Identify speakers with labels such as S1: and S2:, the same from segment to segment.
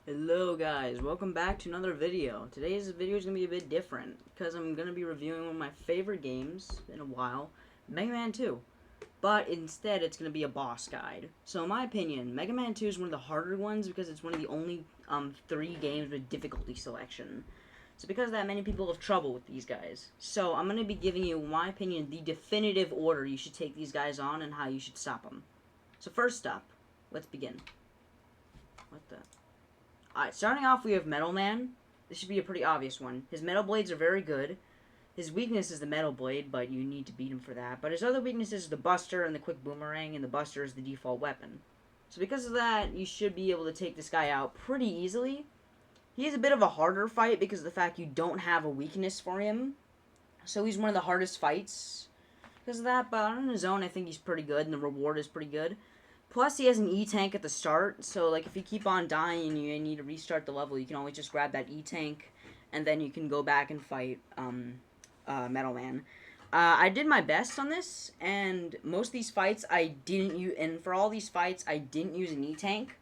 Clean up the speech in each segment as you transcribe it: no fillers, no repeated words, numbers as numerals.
S1: Hello guys, welcome back to another video. Today's video is going to be a bit different because I'm going to be reviewing one of my favorite games in a while, Mega Man 2. But instead it's going to be a boss guide. So in my opinion, Mega Man 2 is one of the harder ones because it's one of the only 3 games with difficulty selection. So because of that, many people have trouble with these guys. So I'm going to be giving you, in my opinion, the definitive order you should take these guys on and how you should stop them. So first up, let's begin. What the... Alright, starting off we have Metal Man. This should be a pretty obvious one. His metal blades are very good. His weakness is the metal blade, but you need to beat him for that. But his other weaknesses is the Buster and the quick boomerang, and the Buster is the default weapon. So because of that, you should be able to take this guy out pretty easily. He is a bit of a harder fight because of the fact you don't have a weakness for him. So he's one of the hardest fights because of that, but on his own I think he's pretty good, and the reward is pretty good. Plus, he has an E-Tank at the start, so like if you keep on dying and you need to restart the level, you can always just grab that E-Tank, and then you can go back and fight Metal Man. I did my best on this, and most of these fights I didn't use, and for all these fights I didn't use an E-Tank,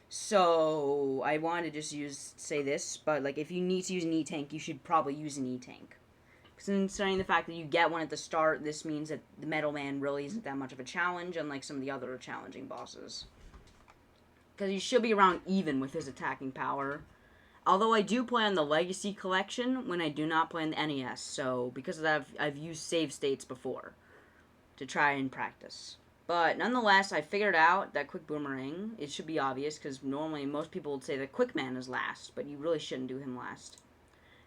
S1: so I wanted to just say this, but like if you need to use an E-Tank, you should probably use an E-Tank. Considering the fact that you get one at the start, this means that the Metal Man really isn't that much of a challenge, unlike some of the other challenging bosses. Because he should be around even with his attacking power. Although I do play on the Legacy Collection when I do not play on the NES, so because of that, I've used save states before to try and practice. But nonetheless, I figured out that Quick Boomerang, it should be obvious, because normally most people would say that Quick Man is last, but you really shouldn't do him last.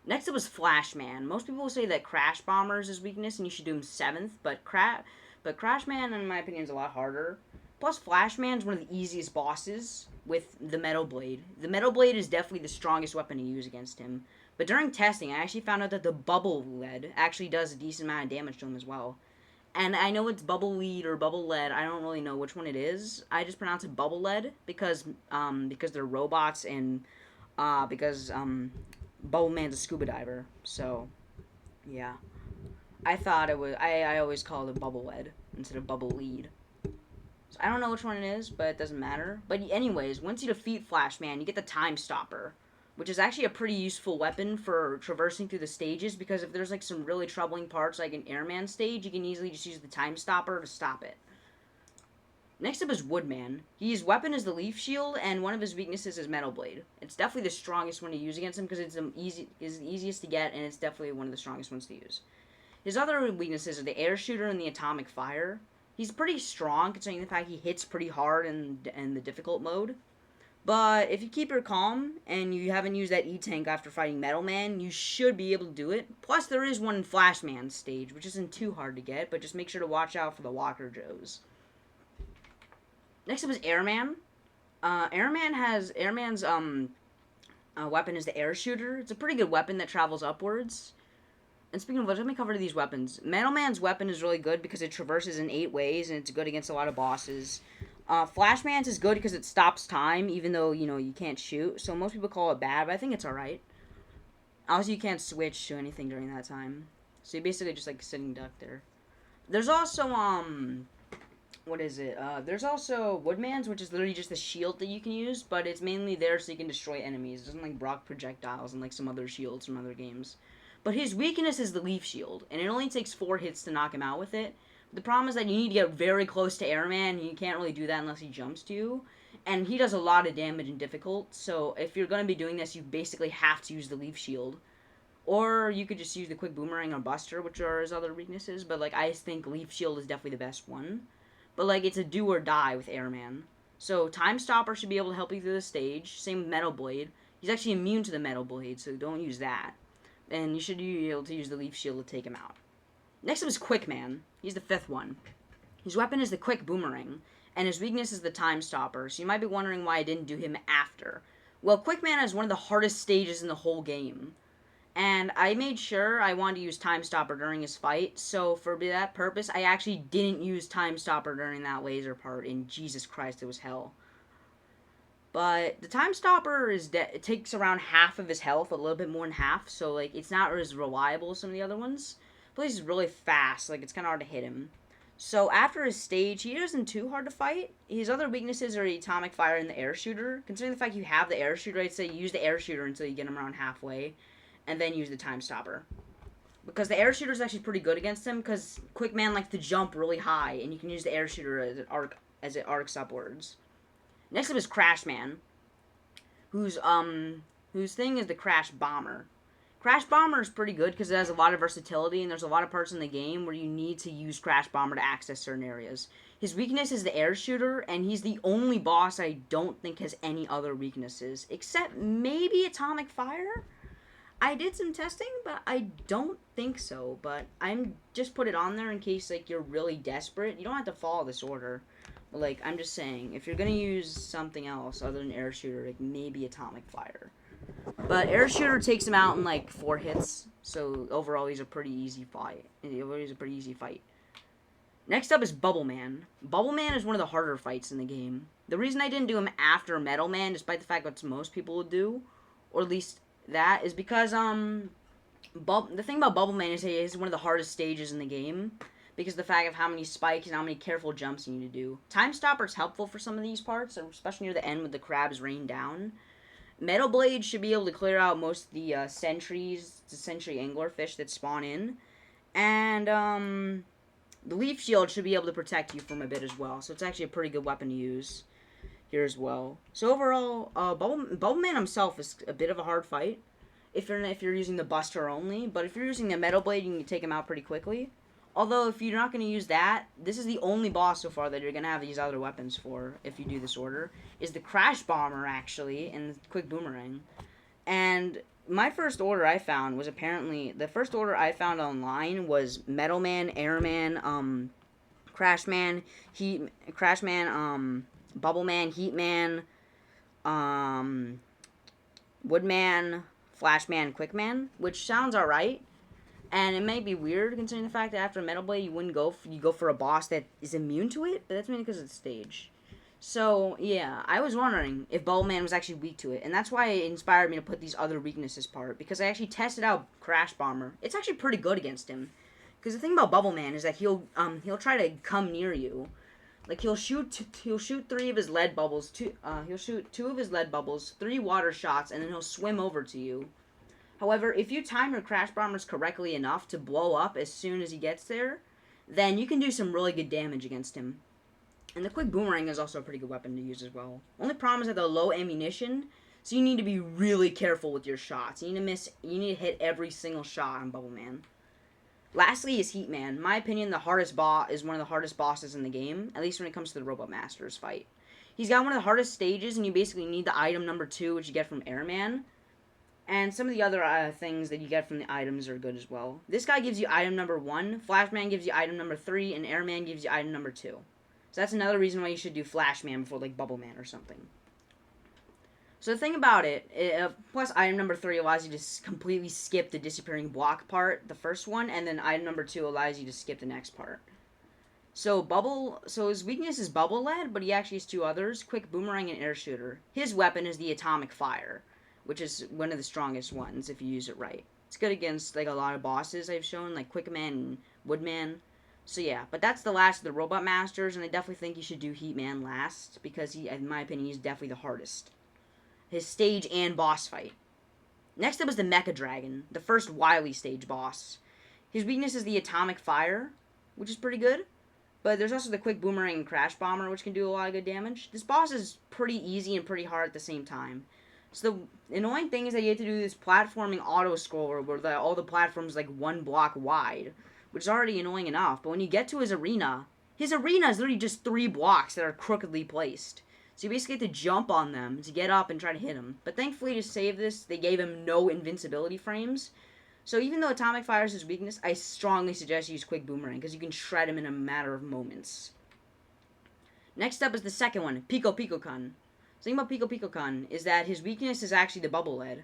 S1: Next up was Flash Man. Most people will say that Crash Bomber is his weakness and you should do him 7th, but Crash Man, in my opinion, is a lot harder. Plus, Flash Man's one of the easiest bosses with the Metal Blade. The Metal Blade is definitely the strongest weapon to use against him. But during testing, I actually found out that the Bubble Lead actually does a decent amount of damage to him as well. And I know it's Bubble Lead or Bubble Lead. I don't really know which one it is. I just pronounce it Bubble Lead because they're robots and because Bubble Man's a scuba diver, so yeah. I thought it was. I always called it Bubble Lead instead of Bubble Lead. So I don't know which one it is, but it doesn't matter. But anyways, once you defeat Flash Man, you get the Time Stopper, which is actually a pretty useful weapon for traversing through the stages because if there's like some really troubling parts like an Airman stage, you can easily just use the Time Stopper to stop it. Next up is Woodman. His weapon is the Leaf Shield, and one of his weaknesses is Metal Blade. It's definitely the strongest one to use against him because it's the easiest to get, and it's definitely one of the strongest ones to use. His other weaknesses are the Air Shooter and the Atomic Fire. He's pretty strong considering the fact he hits pretty hard in the difficult mode. But if you keep your calm and you haven't used that E-Tank after fighting Metal Man, you should be able to do it. Plus, there is one in Flash Man's stage, which isn't too hard to get, but just make sure to watch out for the Walker Joes. Next up is Airman. Airman's weapon is the Air Shooter. It's a pretty good weapon that travels upwards. And speaking of which, let me cover these weapons. Metal Man's weapon is really good because it traverses in 8 ways, and it's good against a lot of bosses. Flash Man's is good because it stops time, even though, you can't shoot. So most people call it bad, but I think it's alright. Also, you can't switch to anything during that time. So you're basically just, like, sitting duck there. There's also, what is it? There's also Woodman's, which is literally just a shield that you can use, but it's mainly there so you can destroy enemies. It doesn't like block projectiles and like some other shields from other games. But his weakness is the Leaf Shield, and it only takes 4 hits to knock him out with it. The problem is that you need to get very close to Airman, and you can't really do that unless he jumps to you. And he does a lot of damage in difficult, so if you're going to be doing this, you basically have to use the Leaf Shield. Or you could just use the Quick Boomerang or Buster, which are his other weaknesses, but like I think Leaf Shield is definitely the best one. But, like, it's a do or die with Airman. So, Time Stopper should be able to help you through the stage. Same with Metal Blade. He's actually immune to the Metal Blade, so don't use that. And you should be able to use the Leaf Shield to take him out. Next up is Quick Man. He's the 5th one. His weapon is the Quick Boomerang, and his weakness is the Time Stopper. So you might be wondering why I didn't do him after. Well, Quick Man is one of the hardest stages in the whole game. And I made sure I wanted to use Time Stopper during his fight, so for that purpose, I actually didn't use Time Stopper during that laser part, and Jesus Christ, it was hell. But the Time Stopper it takes around half of his health, a little bit more than half, so like it's not as reliable as some of the other ones. But he's really fast, like it's kind of hard to hit him. So after his stage, he isn't too hard to fight. His other weaknesses are the atomic fire and the air shooter. Considering the fact you have the air shooter, I'd say use the air shooter until you get him around halfway, and then use the time stopper. Because the air shooter is actually pretty good against him, because Quick Man likes to jump really high, and you can use the air shooter as it arcs upwards. Next up is Crash Man, whose thing is the Crash Bomber. Crash Bomber is pretty good because it has a lot of versatility, and there's a lot of parts in the game where you need to use Crash Bomber to access certain areas. His weakness is the air shooter, and he's the only boss I don't think has any other weaknesses, except maybe Atomic Fire? I did some testing, but I don't think so, but I'm just put it on there in case, like, you're really desperate. You don't have to follow this order. But, like, I'm just saying, if you're gonna use something else other than air shooter, like, maybe Atomic Fire. But air shooter takes him out in like 4 hits, so overall he's a pretty easy fight. Next up is Bubble Man. Bubble Man is one of the harder fights in the game. The reason I didn't do him after Metal Man, despite the fact that most people would do, or at least that, is because the thing about Bubble Man is he's one of the hardest stages in the game, because of the fact of how many spikes and how many careful jumps you need to do. Time Stopper is helpful for some of these parts, especially near the end with the crabs rain down. Metal Blade should be able to clear out most of the sentries, the sentry anglerfish that spawn in. And the Leaf Shield should be able to protect you from a bit as well. So it's actually a pretty good weapon to use here as well. So overall, Bubble Man himself is a bit of a hard fight if you're using the Buster only. But if you're using the Metal Blade, you can take him out pretty quickly. Although, if you're not going to use that, this is the only boss so far that you're going to have these other weapons for, if you do this order, is the Crash Bomber, actually, and the Quick Boomerang. And my first order I found was apparently, the first order I found online was Metal Man, Airman, Crash Man, Bubble Man, Heat Man, Woodman, Flash Man, Quick Man, which sounds alright. And it may be weird considering the fact that after Metal Blade you go for a boss that is immune to it, but that's mainly because of the stage. So yeah, I was wondering if Bubble Man was actually weak to it, and that's why it inspired me to put these other weaknesses part, because I actually tested out Crash Bomber. It's actually pretty good against him, because the thing about Bubble Man is that he'll try to come near you, like he'll shoot 3 of his lead bubbles, he'll shoot 2 of his lead bubbles, 3 water shots, and then he'll swim over to you. However, if you time your Crash Bombers correctly enough to blow up as soon as he gets there, then you can do some really good damage against him. And the Quick Boomerang is also a pretty good weapon to use as well. Only problem is that they're low ammunition, so you need to be really careful with your shots. You need to hit every single shot on Bubble Man. Lastly is Heat Man. In my opinion, the hardest boss is one of the hardest bosses in the game, at least when it comes to the Robot Masters fight. He's got one of the hardest stages, and you basically need the item number 2, which you get from Airman. And some of the other things that you get from the items are good as well. This guy gives you item number 1, Flashman gives you item number 3, and Airman gives you item number 2. So that's another reason why you should do Flashman before, like, Bubble Man or something. So the thing about it, plus item number 3 allows you to completely skip the disappearing block part, the first one, and then item number 2 allows you to skip the next part. So his weakness is Bubble Lead, but he actually has 2 others, Quick Boomerang and Air Shooter. His weapon is the Atomic Fire, which is one of the strongest ones if you use it right. It's good against like a lot of bosses I've shown, like Quickman and Woodman. So yeah, but that's the last of the Robot Masters, and I definitely think you should do Heatman last, because in my opinion, he's definitely the hardest. His stage and boss fight. Next up is the Mecha Dragon, the first Wily stage boss. His weakness is the Atomic Fire, which is pretty good. But there's also the Quick Boomerang and Crash Bomber, which can do a lot of good damage. This boss is pretty easy and pretty hard at the same time. So the annoying thing is that you have to do this platforming auto-scroller where all the platforms like 1 block wide, which is already annoying enough. But when you get to his arena is literally just 3 blocks that are crookedly placed. So you basically have to jump on them to get up and try to hit him. But thankfully to save this, they gave him no invincibility frames. So even though Atomic Fire is his weakness, I strongly suggest you use Quick Boomerang, because you can shred him in a matter of moments. Next up is the second one, Pico Pico Kun. The thing about Pico Pico Kun is that his weakness is actually the Bubble Lead.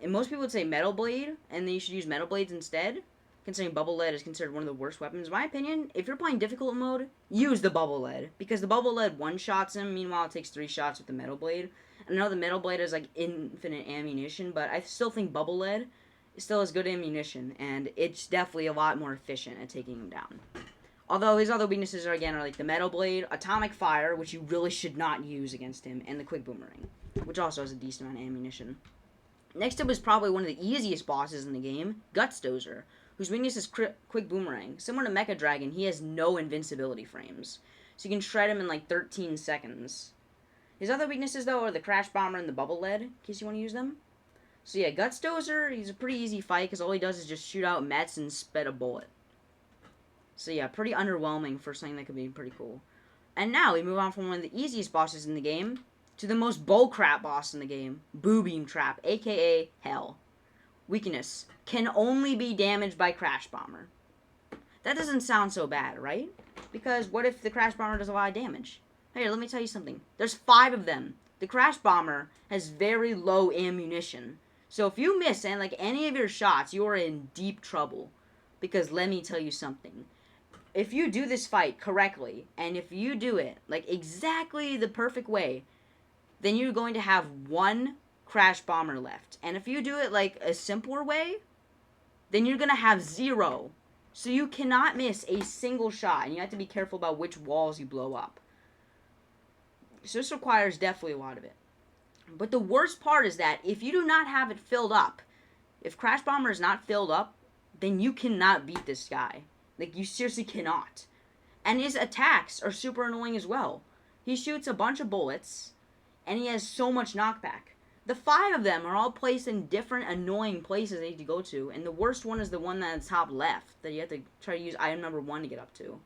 S1: And most people would say Metal Blade, and then you should use Metal Blades instead, considering Bubble Lead is considered one of the worst weapons. In my opinion, if you're playing difficult mode, use the Bubble Lead, because the Bubble Lead one-shots him, meanwhile it takes 3 shots with the Metal Blade. I know the Metal Blade is like infinite ammunition, but I still think Bubble Lead still has good ammunition, and it's definitely a lot more efficient at taking him down. Although his other weaknesses are like the Metal Blade, Atomic Fire, which you really should not use against him, and the Quick Boomerang, which also has a decent amount of ammunition. Next up is probably one of the easiest bosses in the game, Gutsdozer, whose weakness is Quick Boomerang. Similar to Mecha Dragon, he has no invincibility frames, so you can shred him in like 13 seconds. His other weaknesses, though, are the Crash Bomber and the Bubble Lead, in case you want to use them. So yeah, Gutsdozer, he's a pretty easy fight, because all he does is just shoot out Mets and spit a bullet. So yeah, pretty underwhelming for something that could be pretty cool. And now we move on from one of the easiest bosses in the game to the most bullcrap boss in the game, Boo Beam Trap, aka Hell. Weakness: can only be damaged by Crash Bomber. That doesn't sound so bad, right? Because what if the Crash Bomber does a lot of damage? Hey, let me tell you something. There's 5 of them. The Crash Bomber has very low ammunition. So if you miss like any of your shots, you are in deep trouble. Because let me tell you something. If you do this fight correctly, and if you do it like exactly the perfect way, then you're going to have 1 Crash Bomber left. And if you do it like a simpler way, then you're going to have 0. So you cannot miss a single shot, and you have to be careful about which walls you blow up. So this requires definitely a lot of it. But the worst part is that if you do not have it filled up, if Crash Bomber is not filled up, then you cannot beat this guy. Like, you seriously cannot. And his attacks are super annoying as well. He shoots a bunch of bullets, and he has so much knockback. The 5 of them are all placed in different annoying places they need to go to, and the worst one is the one that's top left, that you have to try to use item number 1 to get up to.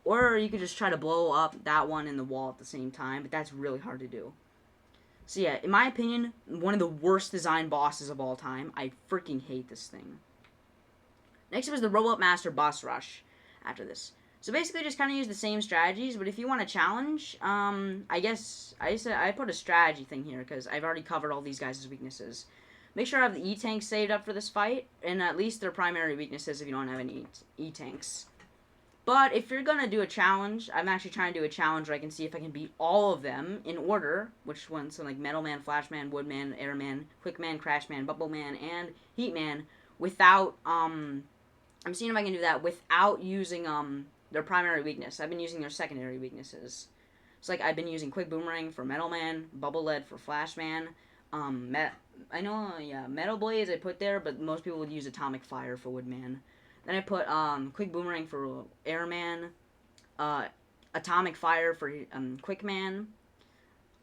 S1: Or you could just try to blow up that one in the wall at the same time, but that's really hard to do. So yeah, in my opinion, one of the worst designed bosses of all time. I freaking hate this thing. Next up is the Robot Master Boss Rush after this. So basically just kind of use the same strategies, but if you want to challenge, I guess I put a strategy thing here because I've already covered all these guys' weaknesses. Make sure I have the E-Tanks saved up for this fight, and at least their primary weaknesses if you don't have any E-Tanks. But if you're going to do a challenge, I'm actually trying to do a challenge where I can see if I can beat all of them in order, which ones, so like Metal Man, Flash Man, Wood Man, Air Man, Quick Man, Crash Man, Bubble Man, and Heat Man, without, I'm seeing if I can do that without using, their primary weakness. I've been using their secondary weaknesses. So like I've been using Quick Boomerang for Metal Man, Bubble Lead for Flash Man, Metal Blades I put there, but most people would use Atomic Fire for Wood Man. Then I put Quick Boomerang for Airman, Atomic Fire for Quick Man,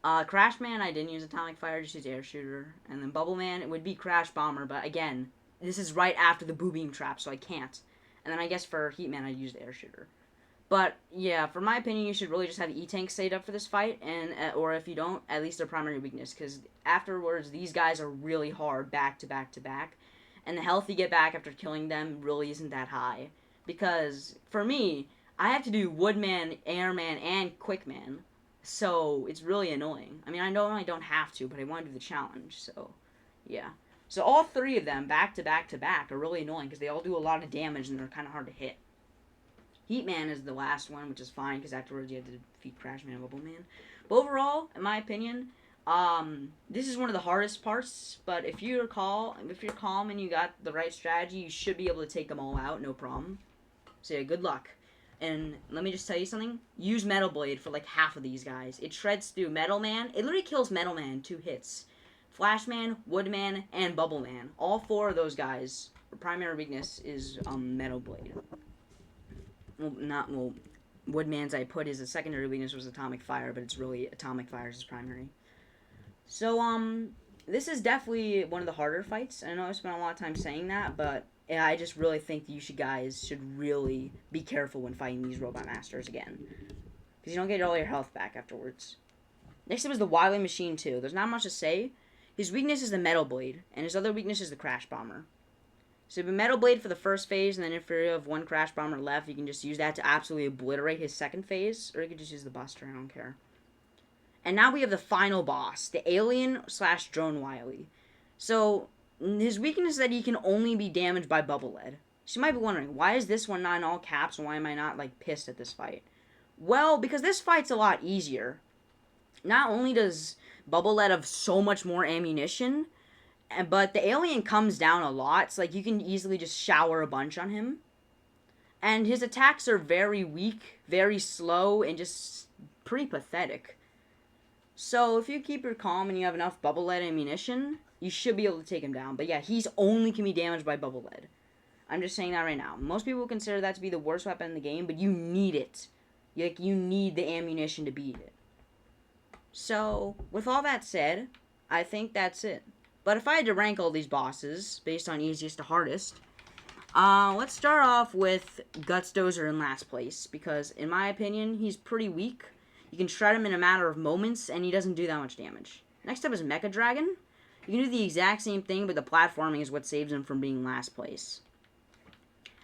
S1: Crash Man I didn't use Atomic Fire, just used Air Shooter, and then Bubble Man it would be Crash Bomber, but again, this is right after the Boo Beam Trap, so I can't. And then I guess for Heat Man I used Air Shooter. But yeah, for my opinion, you should really just have the E-Tank saved up for this fight, and or if you don't, at least their primary weakness, because afterwards these guys are really hard back to back to back. And the health you get back after killing them really isn't that high. Because, for me, I have to do Woodman, Airman, and Quickman. So, it's really annoying. I mean, I know I don't have to, but I want to do the challenge. So, yeah. So, all 3 of them, back to back to back, are really annoying. Because they all do a lot of damage and they're kind of hard to hit. Heat Man is the last one, which is fine. Because afterwards you have to defeat Crash Man and Bubble Man. But overall, in my opinion, this is one of the hardest parts, but if you're calm and you got the right strategy, you should be able to take them all out, no problem. So yeah, good luck. And let me just tell you something, use Metal Blade for like half of these guys. It shreds through Metal Man, it literally kills Metal Man in 2 hits. Flash Man, Wood Man, and Bubble Man. All 4 of those guys, their primary weakness is Metal Blade. Wood Man's I put as a secondary weakness was Atomic Fire, but it's really Atomic Fire is his primary. So, this is definitely one of the harder fights. I know I spent a lot of time saying that, but yeah, I just really think that you guys should really be careful when fighting these Robot Masters again. Because you don't get all your health back afterwards. Next up is the Wily Machine 2. There's not much to say. His weakness is the Metal Blade, and his other weakness is the Crash Bomber. So you have a Metal Blade for the first phase, and then if you have 1 Crash Bomber left, you can just use that to absolutely obliterate his second phase, or you can just use the Buster, I don't care. And now we have the final boss, the Alien/Drone Wily. So, his weakness is that he can only be damaged by Bubble Lead. So you might be wondering, why is this one not in all caps, and why am I not, like, pissed at this fight? Well, because this fight's a lot easier. Not only does Bubble Lead have so much more ammunition, but the Alien comes down a lot, so, like, you can easily just shower a bunch on him. And his attacks are very weak, very slow, and just pretty pathetic. So if you keep your calm and you have enough bubble lead ammunition, you should be able to take him down. But yeah, he's only can be damaged by bubble lead. I'm just saying that right now. Most people consider that to be the worst weapon in the game, but you need it. Like, you need the ammunition to beat it. So, with all that said, I think that's it. But if I had to rank all these bosses based on easiest to hardest, let's start off with Guts Dozer in last place, because in my opinion, he's pretty weak. You can shred him in a matter of moments, and he doesn't do that much damage. Next up is Mecha Dragon. You can do the exact same thing, but the platforming is what saves him from being last place.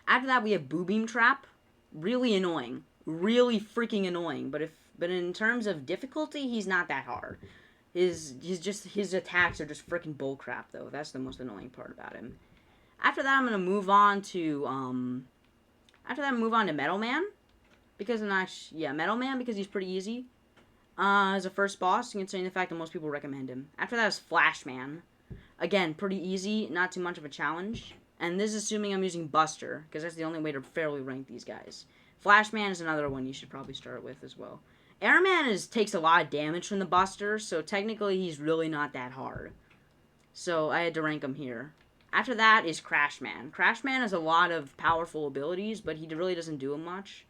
S1: After that, we have Boo Beam Trap. Really annoying. Really freaking annoying. But in terms of difficulty, he's not that hard. His attacks are just freaking bullcrap, though. That's the most annoying part about him. After that, I'm gonna move on to Metal Man, because Metal Man, because he's pretty easy. As a first boss, considering the fact that most people recommend him. After that is Flash Man. Again, pretty easy, not too much of a challenge. And this is assuming I'm using Buster, because that's the only way to fairly rank these guys. Flashman is another one you should probably start with as well. Airman takes a lot of damage from the Buster, so technically he's really not that hard. So I had to rank him here. After that is Crashman. Crashman has a lot of powerful abilities, but he really doesn't do much.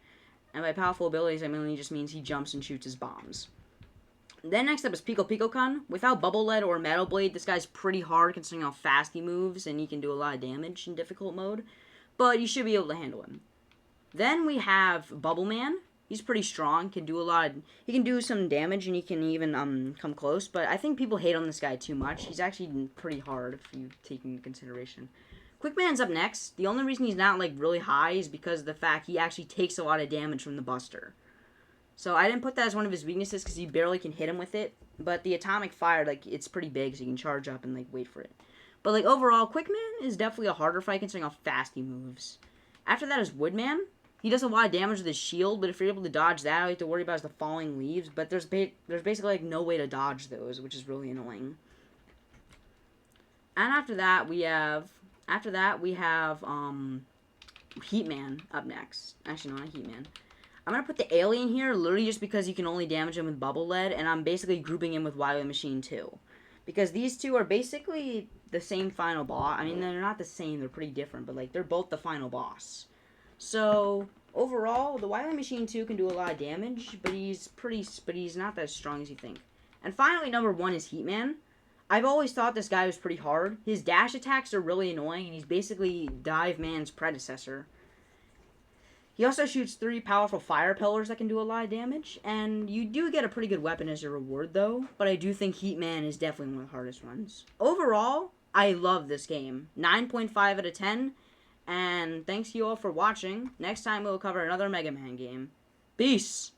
S1: And by powerful abilities, I mean he just means he jumps and shoots his bombs. Then next up is Pico Pico-kun. Without Bubble Lead or Metal Blade, this guy's pretty hard considering how fast he moves, and he can do a lot of damage in difficult mode. But you should be able to handle him. Then we have Bubble Man. He's pretty strong, he can do some damage, and he can even come close. But I think people hate on this guy too much. He's actually pretty hard if you take into consideration. Quick Man's up next. The only reason he's not like really high is because of the fact he actually takes a lot of damage from the Buster. So I didn't put that as one of his weaknesses because you barely can hit him with it. But the atomic fire, like, it's pretty big, so you can charge up and, like, wait for it. But, like, overall, Quickman is definitely a harder fight considering how fast he moves. After that is Woodman. He does a lot of damage with his shield, but if you're able to dodge that, all you have to worry about is the falling leaves. But there's basically, like, no way to dodge those, which is really annoying. And after that, we have Heatman up next. Actually, no, not Heatman. I'm going to put the Alien here literally just because you can only damage him with Bubble Lead, and I'm basically grouping him with Wily Machine 2. Because these two are basically the same final boss. I mean, they're not the same, they're pretty different, but like they're both the final boss. So, overall, the Wily Machine 2 can do a lot of damage, but he's not as strong as you think. And finally, number 1 is Heatman. I've always thought this guy was pretty hard. His dash attacks are really annoying, and he's basically Dive Man's predecessor. He also shoots 3 powerful fire pillars that can do a lot of damage, and you do get a pretty good weapon as a reward, though, but I do think Heatman is definitely one of the hardest ones. Overall, I love this game. 9.5 out of 10, and thanks you all for watching. Next time we'll cover another Mega Man game. Peace!